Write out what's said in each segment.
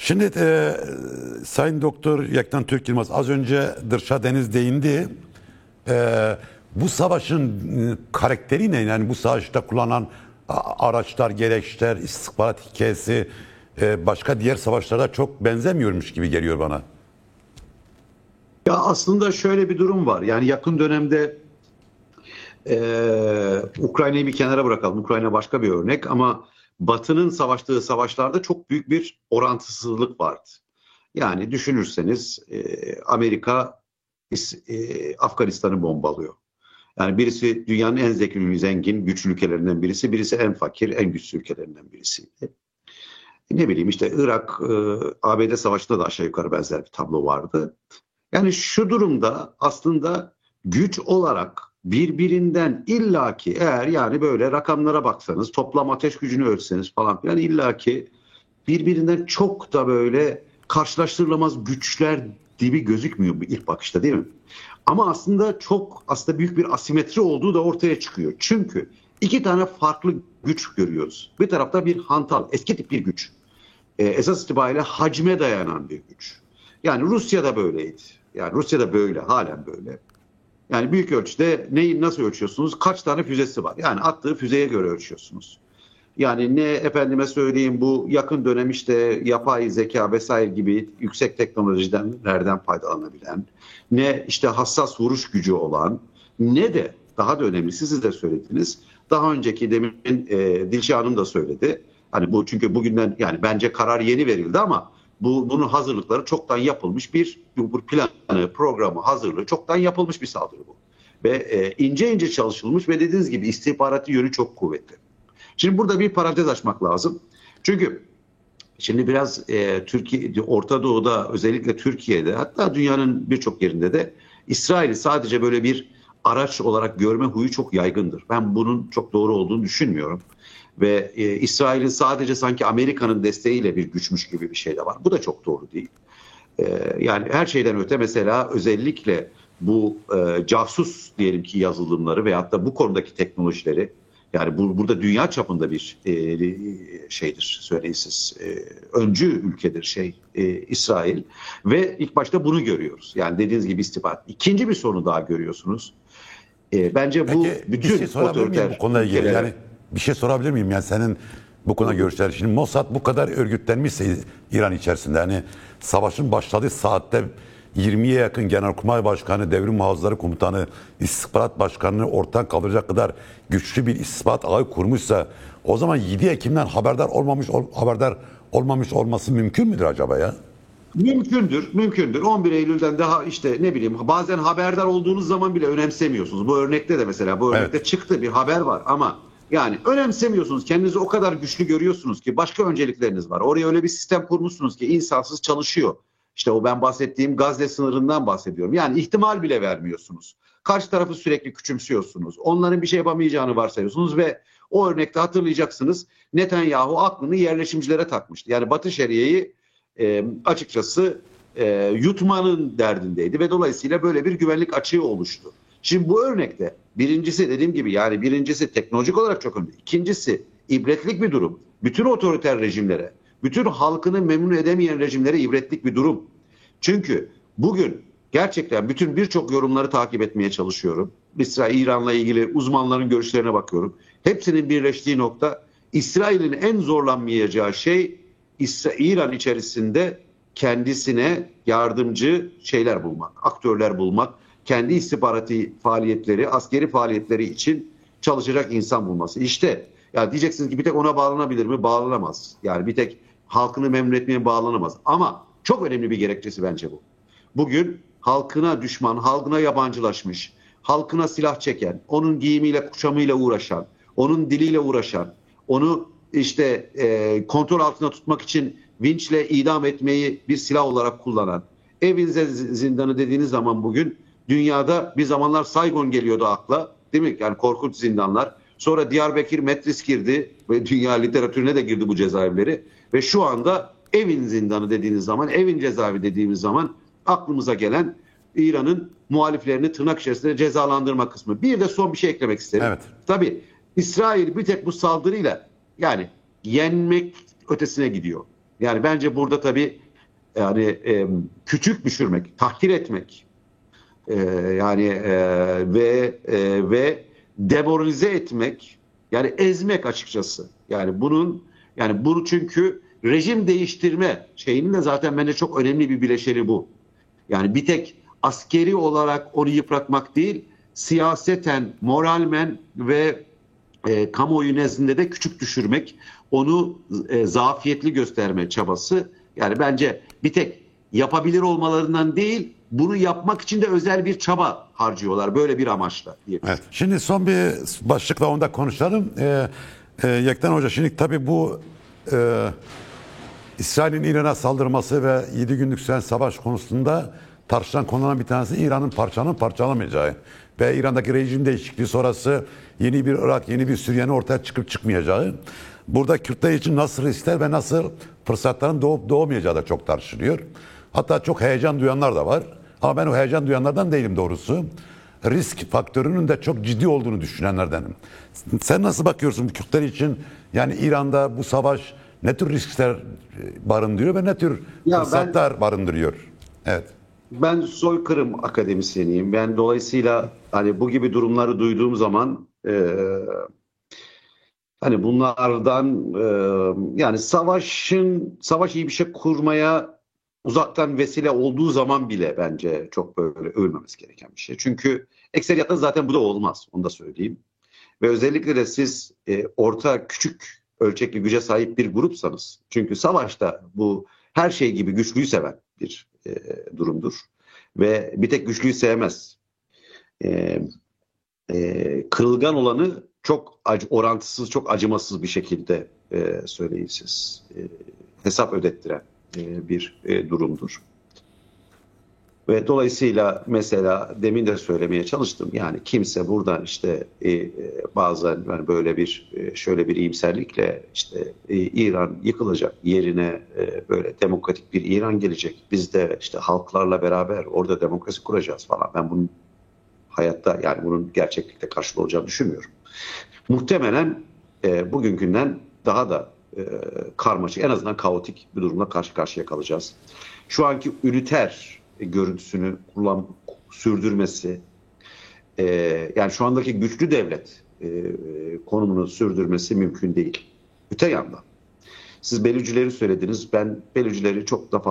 Şimdi Sayın Doktor Yektan Türk Yılmaz az önce Dırşa Deniz değindi. Bu savaşın karakteri ne? Yani bu savaşta kullanılan araçlar, gereçler, istihbarat hikayesi başka diğer savaşlara çok benzemiyormuş gibi geliyor bana. Ya aslında şöyle bir durum var. Yani yakın dönemde Ukrayna'yı bir kenara bırakalım. Ukrayna başka bir örnek ama Batı'nın savaştığı savaşlarda çok büyük bir orantısızlık vardı. Yani düşünürseniz Amerika Afganistan'ı bombalıyor. Yani birisi dünyanın en zengin, güçlü ülkelerinden birisi, birisi en fakir, en güçlü ülkelerinden birisiydi. Ne bileyim işte Irak, ABD savaşında da aşağı yukarı benzer bir tablo vardı. Yani şu durumda aslında güç olarak birbirinden illaki eğer yani böyle rakamlara baksanız, toplam ateş gücünü ölçseniz falan filan illaki birbirinden çok da böyle karşılaştırılamaz güçler gibi gözükmüyor bu ilk bakışta, değil mi? Ama aslında büyük bir asimetri olduğu da ortaya çıkıyor. Çünkü iki tane farklı güç görüyoruz. Bir tarafta bir hantal, eski tip bir güç. Esas itibariyle hacme dayanan bir güç. Yani Rusya da böyleydi. Yani Rusya da böyle, halen böyle. Yani büyük ölçüde neyi nasıl ölçüyorsunuz? Kaç tane füzesi var? Yani attığı füzeye göre ölçüyorsunuz. Yani ne efendime söyleyeyim bu yakın dönem işte yapay zeka vesaire gibi yüksek teknolojilerden faydalanabilen, ne işte hassas vuruş gücü olan, ne de daha da önemlisi siz de söylediniz. Daha önceki demin Dilşah Hanım da söyledi. Hani bu çünkü bugünden yani bence karar yeni verildi ama bunun hazırlıkları çoktan yapılmış bir planı, programı, hazırlığı çoktan yapılmış bir saldırı bu. Ve ince ince çalışılmış ve dediğiniz gibi istihbaratı yönü çok kuvvetli. Şimdi burada bir parantez açmak lazım. Çünkü şimdi biraz Türkiye, Orta Doğu'da özellikle Türkiye'de hatta dünyanın birçok yerinde de İsrail'i sadece böyle bir araç olarak görme huyu çok yaygındır. Ben bunun çok doğru olduğunu düşünmüyorum. Ve İsrail'in sadece sanki Amerika'nın desteğiyle bir güçmüş gibi bir şey de var. Bu da çok doğru değil. Yani her şeyden öte mesela özellikle bu casus diyelim ki yazılımları veyahut da bu konudaki teknolojileri yani burada dünya çapında bir şeydir söyleyin siz öncü ülkedir İsrail ve ilk başta bunu görüyoruz. Yani dediğiniz gibi istihbarat. İkinci bir sorunu daha görüyorsunuz. Bence bu Peki, bütün bir şey sorabilir miyim bu konuyla ilgili? Yani bir şey sorabilir miyim? Yani senin bu konuda görüşler. Şimdi Mossad bu kadar örgütlenmişse İran içerisinde hani savaşın başladığı saatte 20'ye yakın Genelkurmay Başkanı, Devrim Muhafızları Komutanı, İstihbarat Başkanı'nı ortadan kaldıracak kadar güçlü bir istihbarat ağı kurmuşsa o zaman 7 Ekim'den haberdar olmamış olması mümkün müdür acaba ya? Mümkündür. 11 Eylül'den daha işte ne bileyim bazen haberdar olduğunuz zaman bile önemsemiyorsunuz. Bu örnekte de mesela bu örnekte Evet. çıktı bir haber var ama yani önemsemiyorsunuz. Kendinizi o kadar güçlü görüyorsunuz ki başka öncelikleriniz var. Oraya öyle bir sistem kurmuşsunuz ki insansız çalışıyor. İşte o ben bahsettiğim Gazze sınırından bahsediyorum. Yani ihtimal bile vermiyorsunuz. Karşı tarafı sürekli küçümsüyorsunuz. Onların bir şey yapamayacağını varsayıyorsunuz ve o örnekte hatırlayacaksınız Netanyahu aklını yerleşimcilere takmıştı. Yani Batı Şeria'yı açıkçası yutmanın derdindeydi ve dolayısıyla böyle bir güvenlik açığı oluştu. Şimdi bu örnekte birincisi dediğim gibi yani birincisi teknolojik olarak çok önemli. İkincisi ibretlik bir durum. Bütün otoriter rejimlere, bütün halkını memnun edemeyen rejimlere ibretlik bir durum. Çünkü bugün gerçekten birçok yorumları takip etmeye çalışıyorum. İsrail, İran'la ilgili uzmanların görüşlerine bakıyorum. Hepsinin birleştiği nokta İsrail'in en zorlanmayacağı şey İran içerisinde kendisine yardımcı şeyler bulmak, aktörler bulmak, kendi istihbarati faaliyetleri, askeri faaliyetleri için çalışacak insan bulması. İşte ya diyeceksiniz ki bir tek ona bağlanabilir mi? Bağlanamaz. Yani bir tek halkını memnun etmeye bağlanamaz. Ama çok önemli bir gerekçesi bence bu. Bugün halkına düşman, halkına yabancılaşmış, halkına silah çeken, onun giyimiyle, kuşamıyla uğraşan, onun diliyle uğraşan, onu işte kontrol altında tutmak için vinçle idam etmeyi bir silah olarak kullanan, Evin zindanı dediğiniz zaman bugün dünyada bir zamanlar Saygon geliyordu akla, değil mi? Yani korkunç zindanlar. Sonra Diyarbakır, Metris girdi ve dünya literatürüne de girdi bu cezaevleri. Ve şu anda Evin zindanı dediğiniz zaman, Evin cezaevi dediğimiz zaman aklımıza gelen İran'ın muhaliflerini tırnak içerisinde cezalandırma kısmı. Bir de son bir şey eklemek isterim. Evet. Tabii İsrail bir tek bu saldırıyla yani yenmek ötesine gidiyor. Yani bence burada tabii yani küçük düşürmek, tahkir etmek yani ve demoralize etmek, yani ezmek açıkçası. Yani bunu çünkü rejim değiştirme şeyinin de zaten bence çok önemli bir bileşeni bu. Yani bir tek askeri olarak onu yıpratmak değil, siyaseten, moralmen ve kamuoyu nezdinde de küçük düşürmek, onu zafiyetli gösterme çabası. Yani bence bir tek yapabilir olmalarından değil, bunu yapmak için de özel bir çaba harcıyorlar. Böyle bir amaçla diye. Evet. Şimdi son bir başlıkla onu da konuşalım. Yekten Hoca, şimdi tabii bu İsrail'in İran'a saldırması ve 7 günlük süren savaş konusunda tartışılan konulardan bir tanesi İran'ın parçalamayacağı ve İran'daki rejim değişikliği sonrası yeni bir Irak, yeni bir Suriye'nin ortaya çıkıp çıkmayacağı. Burada Kürtler için nasıl riskler ve nasıl fırsatların doğup doğmayacağı da çok tartışılıyor. Hatta çok heyecan duyanlar da var. Ama ben o heyecan duyanlardan değilim doğrusu. Risk faktörünün de çok ciddi olduğunu düşünenlerdenim. Sen nasıl bakıyorsun bu Kürtler için? Yani İran'da bu savaş ne tür riskler barındırıyor ve ne tür fırsatlar barındırıyor? Evet. Ben soykırım akademisyeniyim. Ben dolayısıyla hani bu gibi durumları duyduğum zaman hani bunlardan yani savaş iyi bir şey kurmaya uzaktan vesile olduğu zaman bile bence çok böyle övülmemesi gereken bir şey. Çünkü ekseriyatta zaten bu da olmaz. Onu da söyleyeyim. Ve özellikle de siz orta küçük ölçekli güce sahip bir grupsanız, çünkü savaşta bu her şey gibi güçlüyü seven bir durumdur. Ve bir tek güçlüyü sevmez. E, Kırılgan olanı çok orantısız, çok acımasız bir şekilde söyleyin siz. Hesap ödettiren bir durumdur. Ve dolayısıyla mesela demin de söylemeye çalıştım. Yani kimse buradan işte bazen yani böyle bir şöyle bir iyimserlikle işte İran yıkılacak, yerine böyle demokratik bir İran gelecek. Biz de işte halklarla beraber orada demokrasi kuracağız falan. Ben bunun hayatta, yani bunun gerçeklikte karşılığı olacağını düşünmüyorum. Muhtemelen bugünkünden daha da karmaşık, en azından kaotik bir durumla karşı karşıya kalacağız. Şu anki üniter görüntüsünü sürdürmesi, yani şu andaki güçlü devlet konumunu sürdürmesi mümkün değil. Öte yandan siz Belücileri söylediniz. Ben Belücileri çok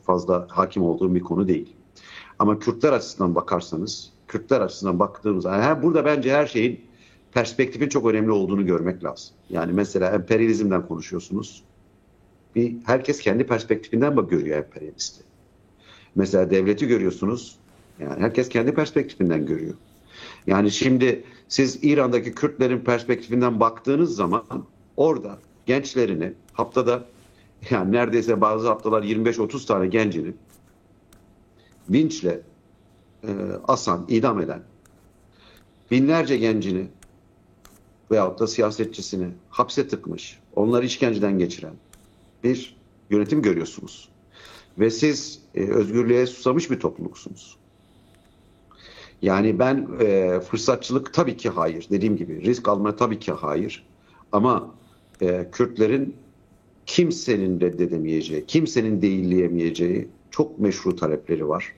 fazla hakim olduğum bir konu değil. Ama Kürtler açısından bakarsanız, Kürtler açısından baktığımız yani burada bence her şeyin perspektifin çok önemli olduğunu görmek lazım. Yani mesela emperyalizmden konuşuyorsunuz. Herkes kendi perspektifinden görüyor emperyalisti. Mesela devleti görüyorsunuz. Yani herkes kendi perspektifinden görüyor. Yani şimdi siz İran'daki Kürtlerin perspektifinden baktığınız zaman orada gençlerini haftada, yani neredeyse bazı haftalar 25-30 tane gencini vinçle asan, idam eden, binlerce gencini veyahut da siyasetçisini hapse tıkmış, onları işkenceden geçiren bir yönetim görüyorsunuz. Ve siz özgürlüğe susamış bir topluluksunuz. Yani ben fırsatçılık tabii ki hayır. Dediğim gibi risk almaya tabii ki hayır. Ama Kürtlerin kimsenin reddedemeyeceği, kimsenin değilleyemeyeceği çok meşru talepleri var.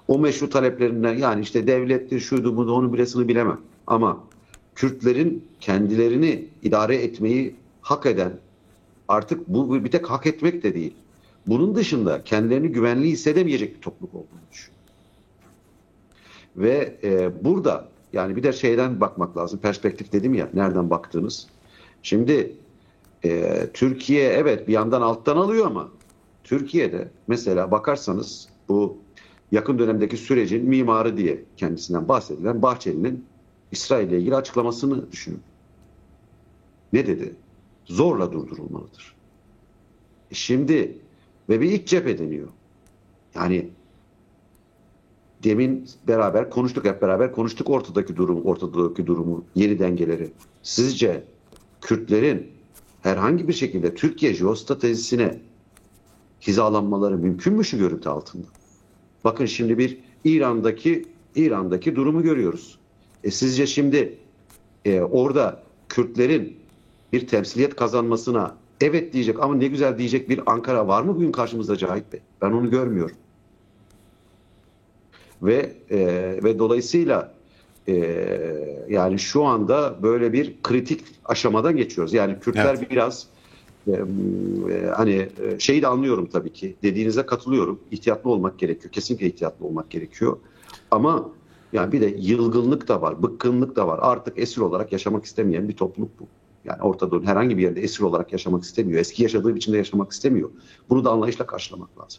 O meşru taleplerinden, yani işte devlettir, şuydu bunu, onu biresini bilemem. Ama Kürtlerin kendilerini idare etmeyi hak eden, artık bu bir tek hak etmek de değil, bunun dışında kendilerini güvenli hissedemeyecek bir topluluk olduğunu düşünüyorum. Ve burada yani bir de şeyden bakmak lazım. Perspektif dedim ya, nereden baktığınız. Şimdi Türkiye evet bir yandan alttan alıyor ama Türkiye'de mesela bakarsanız bu yakın dönemdeki sürecin mimarı diye kendisinden bahsedilen Bahçeli'nin İsrail'le ilgili açıklamasını düşünün. Ne dedi? Zorla durdurulmalıdır. Şimdi ve bir iç cephe deniyor. Yani demin hep beraber konuştuk ortadaki durumu, yeni dengeleri. Sizce Kürtlerin herhangi bir şekilde Türkiye jeostratejisine hizalanmaları mümkün mü şu görüntü altında? Bakın şimdi bir İran'daki durumu görüyoruz. Sizce şimdi orada Kürtlerin bir temsiliyet kazanmasına evet diyecek ama ne güzel diyecek bir Ankara var mı bugün karşımızda Cahit Bey? Ben onu görmüyorum. Ve dolayısıyla yani şu anda böyle bir kritik aşamadan geçiyoruz. Yani Kürtler Evet. biraz hani şeyi de anlıyorum tabii ki. Dediğinize katılıyorum. İhtiyatlı olmak gerekiyor. Kesinlikle ihtiyatlı olmak gerekiyor. Ama yani bir de yılgınlık da var, bıkkınlık da var. Artık esir olarak yaşamak istemeyen bir topluluk bu. Yani Orta Doğu'nun herhangi bir yerinde esir olarak yaşamak istemiyor. Eski yaşadığı biçimde yaşamak istemiyor. Bunu da anlayışla karşılamak lazım.